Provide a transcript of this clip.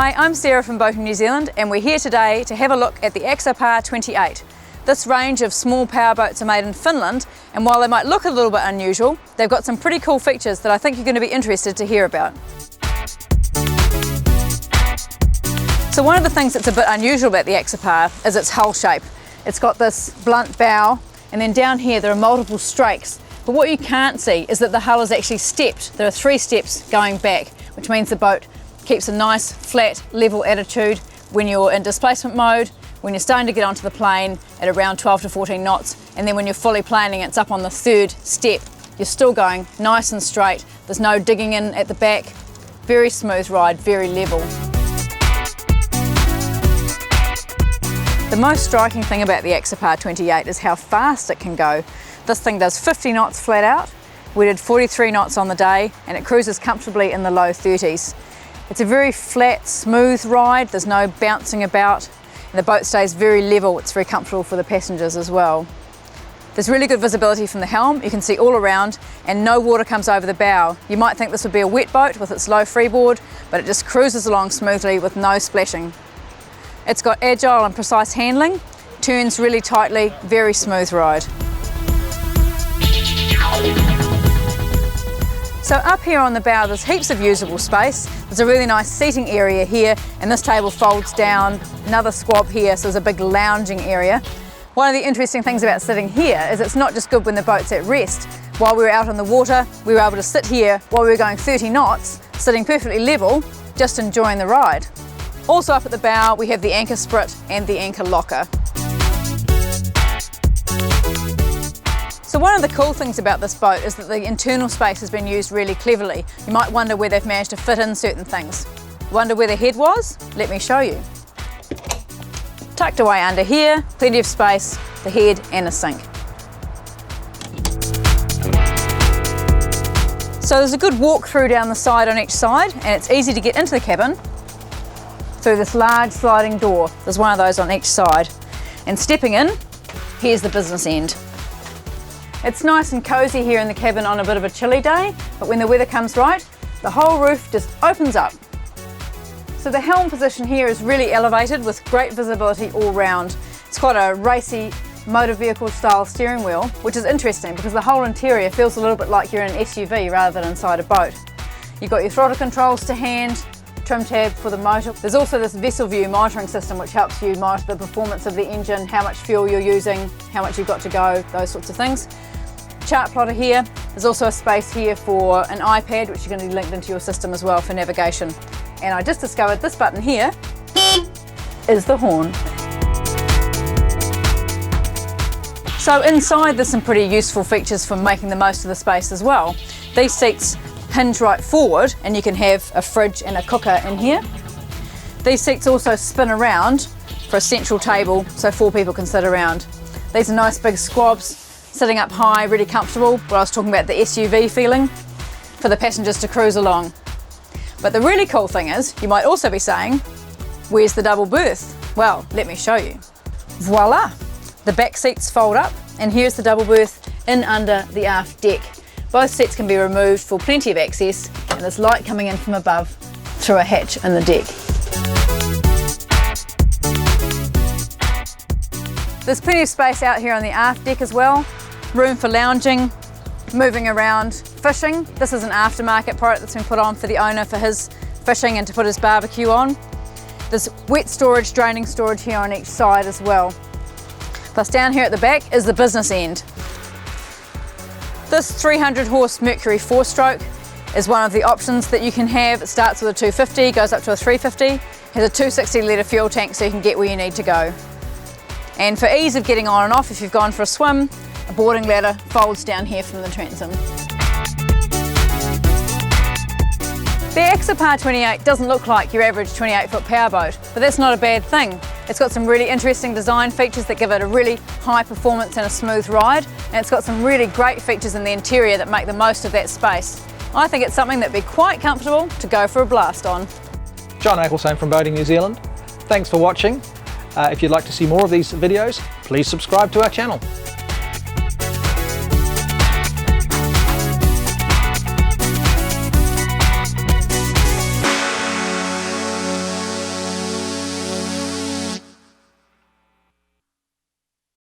Hi, I'm Sarah from Boating New Zealand and we're here today to have a look at the Axopar 28. This range of small powerboats are made in Finland, and while they might look a little bit unusual, they've got some pretty cool features that I think you're going to be interested to hear about. So one of the things that's a bit unusual about the Axopar is its hull shape. It's got this blunt bow, and then down here there are multiple strakes. But what you can't see is that the hull is actually stepped. There are 3 steps going back, which means the boat keeps a nice, flat, level attitude when you're in displacement mode, when you're starting to get onto the plane at around 12 to 14 knots, and then when you're fully planing, it's up on the 3rd step. You're still going nice and straight. There's no digging in at the back. Very smooth ride, very level. The most striking thing about the Axopar 28 is how fast it can go. This thing does 50 knots flat out. We did 43 knots on the day, and it cruises comfortably in the low 30s. It's a very flat, smooth ride. There's no bouncing about, and the boat stays very level. It's very comfortable for the passengers as well. There's really good visibility from the helm. You can see all around, and no water comes over the bow. You might think this would be a wet boat with its low freeboard, but it just cruises along smoothly with no splashing. It's got agile and precise handling, turns really tightly, very smooth ride. So up here on the bow there's heaps of usable space. There's a really nice seating area here, and this table folds down, another squab here, so there's a big lounging area. One of the interesting things about sitting here is it's not just good when the boat's at rest. While we were out on the water, we were able to sit here while we were going 30 knots, sitting perfectly level, just enjoying the ride. Also up at the bow we have the anchor sprit and the anchor locker. So one of the cool things about this boat is that the internal space has been used really cleverly. You might wonder where they've managed to fit in certain things. Wonder where the head was? Let me show you. Tucked away under here, plenty of space, the head and a sink. So there's a good walk through down the side on each side, and it's easy to get into the cabin through this large sliding door. There's one of those on each side. And stepping in, here's the business end. It's nice and cozy here in the cabin on a bit of a chilly day, but when the weather comes right, the whole roof just opens up. So the helm position here is really elevated with great visibility all round. It's quite a racy motor vehicle style steering wheel, which is interesting because the whole interior feels a little bit like you're in an SUV rather than inside a boat. You've got your throttle controls to hand, trim tab for the motor. There's also this vessel view monitoring system which helps you monitor the performance of the engine, how much fuel you're using, how much you've got to go, those sorts of things. Chart plotter here. There's also a space here for an iPad which is going to be linked into your system as well for navigation. And I just discovered this button here is the horn. So inside there's some pretty useful features for making the most of the space as well. These seats hinge right forward and you can have a fridge and a cooker in here. These seats also spin around for a central table so 4 people can sit around. These are nice big squabs, sitting up high, really comfortable. But I was talking about the SUV feeling for the passengers to cruise along. But the really cool thing is, you might also be saying, where's the double berth? Well, let me show you. Voila! The back seats fold up, and here's the double berth in under the aft deck. Both seats can be removed for plenty of access, and there's light coming in from above through a hatch in the deck. There's plenty of space out here on the aft deck as well. Room for lounging, moving around, fishing. This is an aftermarket product that's been put on for the owner for his fishing and to put his barbecue on. There's wet storage, draining storage here on each side as well. Plus down here at the back is the business end. This 300 horse Mercury 4-stroke is one of the options that you can have. It starts with a 250, goes up to a 350, has a 260 litre fuel tank so you can get where you need to go. And for ease of getting on and off, if you've gone for a swim, a boarding ladder folds down here from the transom. The Axopar 28 doesn't look like your average 28-foot powerboat, but that's not a bad thing. It's got some really interesting design features that give it a really high performance and a smooth ride, and it's got some really great features in the interior that make the most of that space. I think it's something that'd be quite comfortable to go for a blast on. John Ecclestone from Boating New Zealand. Thanks for watching. If you'd like to see more of these videos, please subscribe to our channel.